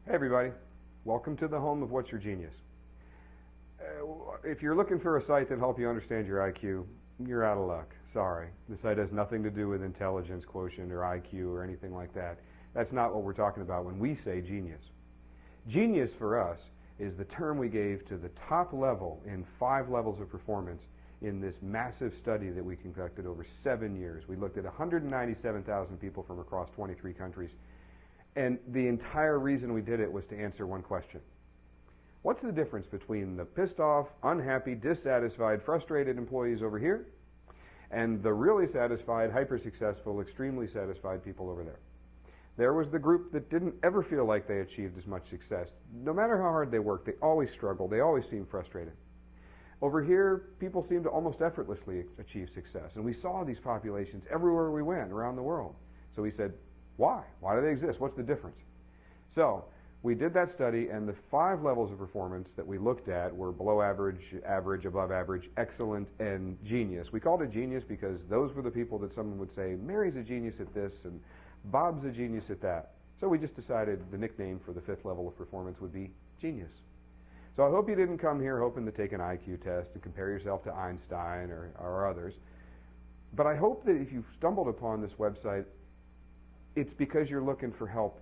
Hey everybody, welcome to the home of What's Your Genius. If you're looking for a site that helps you understand your IQ, you're out of luck. Sorry. The site has nothing to do with intelligence quotient or IQ or anything like that. That's not what we're talking about when we say genius. Genius for us is the term we gave to the top level in 5 levels of performance in this massive study that we conducted over 7 years. We looked at 197,000 people from across 23 countries. And the entire reason we did it was to answer one question. What's the difference between the pissed off, unhappy, dissatisfied, frustrated employees over here and the really satisfied, hyper-successful, extremely satisfied people over there? There was the group that didn't ever feel like they achieved as much success. No matter how hard they worked, they always struggled. They always seemed frustrated. Over here, people seemed to almost effortlessly achieve success. And we saw these populations everywhere we went around the world. So we said, why? Why do they exist? What's the difference? So we did that study, and the 5 levels of performance that we looked at were below average, average, above average, excellent, and genius. We called it genius because those were the people that someone would say, Mary's a genius at this, and Bob's a genius at that. So we just decided the nickname for the 5th level of performance would be genius. So I hope you didn't come here hoping to take an IQ test and compare yourself to Einstein or others. But I hope that if you've stumbled upon this website, it's because you're looking for help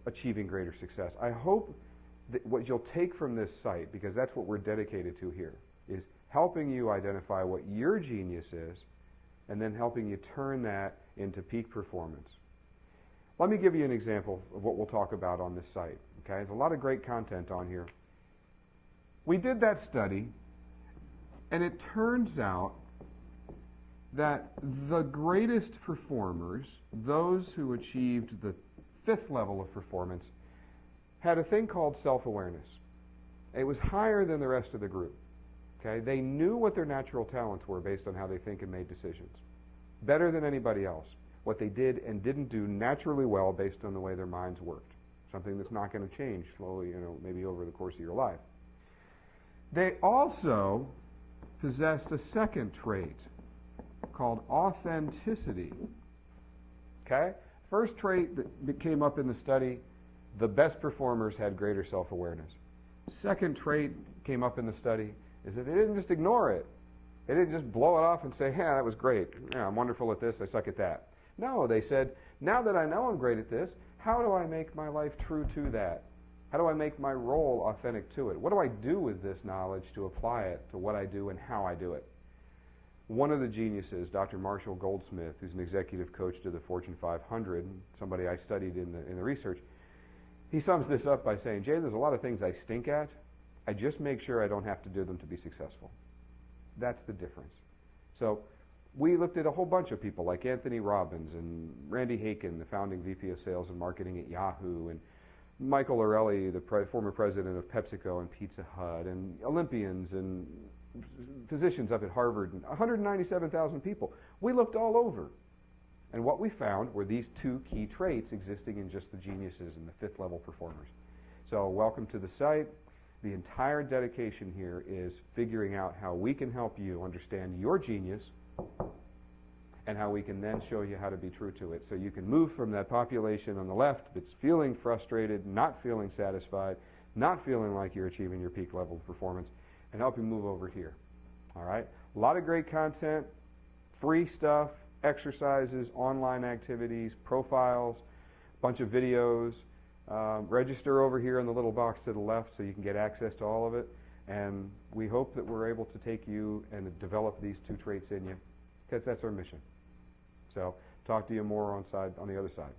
achieving greater success. I hope that what you'll take from this site, because that's what we're dedicated to here, is helping you identify what your genius is and then helping you turn that into peak performance. Let me give you an example of what we'll talk about on this site. Okay? There's a lot of great content on here. We did that study, and it turns out that the greatest performers, those who achieved the 5th level of performance, had a thing called self-awareness. It was higher than the rest of the group. Okay? They knew what their natural talents were based on how they think and made decisions. Better than anybody else. What they did and didn't do naturally well based on the way their minds worked. Something that's not going to change slowly, maybe over the course of your life. They also possessed a second trait called authenticity. Okay? First trait that came up in the study, the best performers had greater self-awareness. Second trait came up in the study is that they didn't just ignore it. They didn't just blow it off and say, yeah, that was great. Yeah, I'm wonderful at this, I suck at that. No, they said, now that I know I'm great at this, how do I make my life true to that? How do I make my role authentic to it? What do I do with this knowledge to apply it to what I do and how I do it? One of the geniuses, Dr. Marshall Goldsmith, who's an executive coach to the Fortune 500, somebody I studied in the research, he sums this up by saying, Jay, there's a lot of things I stink at. I just make sure I don't have to do them to be successful. That's the difference. So we looked at a whole bunch of people like Anthony Robbins and Randy Haken, the founding VP of Sales and Marketing at Yahoo, and Michael Orelli, the former president of PepsiCo and Pizza Hut, and Olympians and physicians up at Harvard, and 197,000 people. We looked all over. And what we found were these 2 key traits existing in just the geniuses and the 5th level performers. So welcome to the site. The entire dedication here is figuring out how we can help you understand your genius and how we can then show you how to be true to it. So you can move from that population on the left that's feeling frustrated, not feeling satisfied, not feeling like you're achieving your peak level of performance, and help you move over here. All right? A lot of great content, free stuff, exercises, online activities, profiles, a bunch of videos. Register over here in the little box to the left so you can get access to all of it. And we hope that we're able to take you and develop these 2 traits in you, because that's our mission. So talk to you more on the other side.